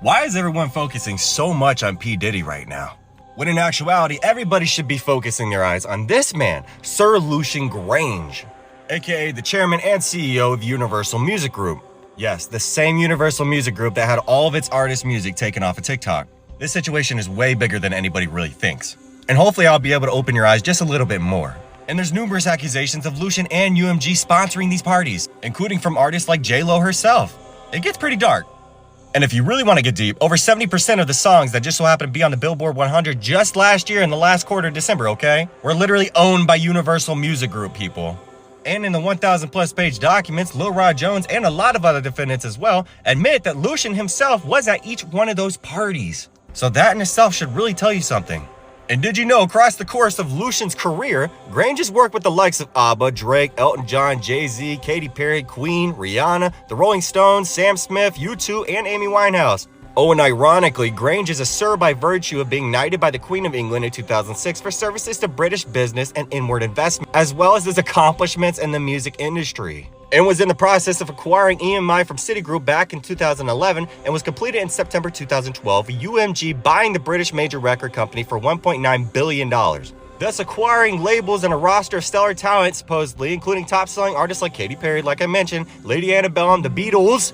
Why is everyone focusing so much on P Diddy right now? When in actuality, everybody should be focusing their eyes on this man, Sir Lucian Grange, aka the chairman and CEO of Universal Music Group. Yes, the same Universal Music Group that had all of its artists' music taken off of TikTok. This situation is way bigger than anybody really thinks. And hopefully I'll be able to open your eyes just a little bit more. And there's numerous accusations of Lucian and UMG sponsoring these parties, including from artists like J-Lo herself. It gets pretty dark. And if you really want to get deep, over 70% of the songs that just so happen to be on the Billboard 100 just last year in the last quarter of December, okay, were literally owned by Universal Music Group people. And in the 1,000 plus page documents, Lil Rod Jones and a lot of other defendants as well admit that Lucian himself was at each one of those parties. So that in itself should really tell you something. And did you know, across the course of Lucian's career, Grange has worked with the likes of ABBA, Drake, Elton John, Jay-Z, Katy Perry, Queen, Rihanna, The Rolling Stones, Sam Smith, U2, and Amy Winehouse. Oh, and ironically, Grange is a Sir by virtue of being knighted by the Queen of England in 2006 for services to British business and inward investment, as well as his accomplishments in the music industry. And was in the process of acquiring EMI from Citigroup back in 2011 and was completed in September 2012, with UMG buying the British major record company for $1.9 billion. Thus acquiring labels and a roster of stellar talent, supposedly, including top-selling artists like Katy Perry, like I mentioned, Lady Antebellum, the Beatles,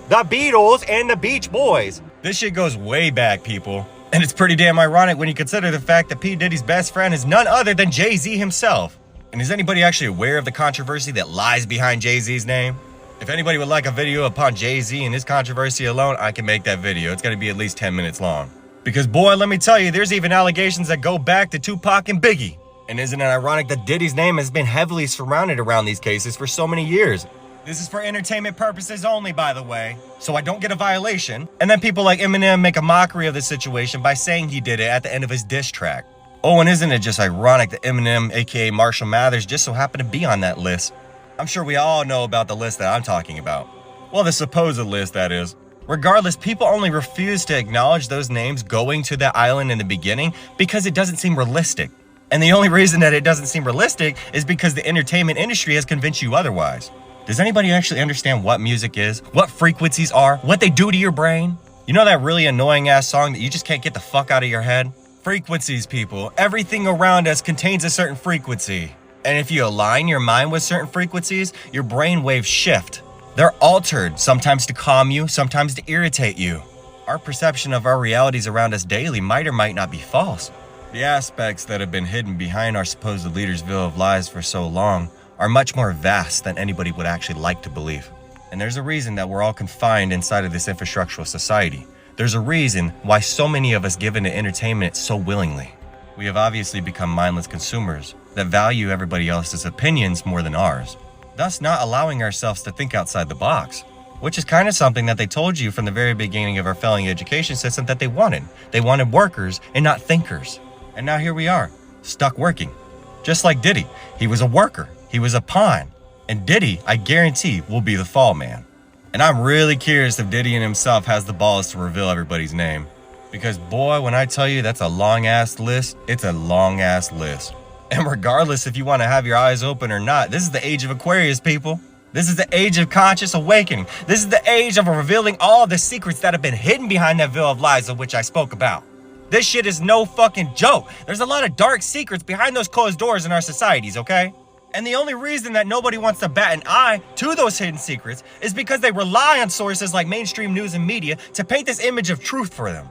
and the Beach Boys. This shit goes way back, people. And it's pretty damn ironic when you consider the fact that P. Diddy's best friend is none other than Jay-Z himself. And is anybody actually aware of the controversy that lies behind Jay-Z's name? If anybody would like a video upon Jay-Z and his controversy alone, I can make that video. It's gonna be at least 10 minutes long. Because boy, let me tell you, there's even allegations that go back to Tupac and Biggie. And isn't it ironic that Diddy's name has been heavily surrounded around these cases for so many years? This is for entertainment purposes only, by the way, so I don't get a violation. And then people like Eminem make a mockery of the situation by saying he did it at the end of his diss track. Oh, and isn't it just ironic that Eminem, aka Marshall Mathers, just so happened to be on that list? I'm sure we all know about the list that I'm talking about. Well, the supposed list, that is. Regardless, people only refuse to acknowledge those names going to that island in the beginning because it doesn't seem realistic. And the only reason that it doesn't seem realistic is because the entertainment industry has convinced you otherwise. Does anybody actually understand what music is, what frequencies are, what they do to your brain? You know that really annoying ass song that you just can't get the fuck out of your head? Frequencies, people. Everything around us contains a certain frequency. And if you align your mind with certain frequencies, your brain waves shift. They're altered, sometimes to calm you, sometimes to irritate you. Our perception of our realities around us daily might or might not be false. The aspects that have been hidden behind our supposed leader's veil of lies for so long are much more vast than anybody would actually like to believe. And there's a reason that we're all confined inside of this infrastructural society. There's a reason why so many of us give into entertainment so willingly. We have obviously become mindless consumers that value everybody else's opinions more than ours, thus not allowing ourselves to think outside the box, which is kind of something that they told you from the very beginning of our failing education system that they wanted. They wanted workers and not thinkers. And now here we are, stuck working. Just like Diddy, he was a worker, he was a pawn, and Diddy, I guarantee, will be the fall man. And I'm really curious if Diddy in himself has the balls to reveal everybody's name. Because boy, when I tell you that's a long ass list, it's a long ass list. And regardless if you want to have your eyes open or not, this is the age of Aquarius, people. This is the age of conscious awakening. This is the age of revealing all the secrets that have been hidden behind that veil of lies of which I spoke about. This shit is no fucking joke. There's a lot of dark secrets behind those closed doors in our societies, okay? And the only reason that nobody wants to bat an eye to those hidden secrets is because they rely on sources like mainstream news and media to paint this image of truth for them.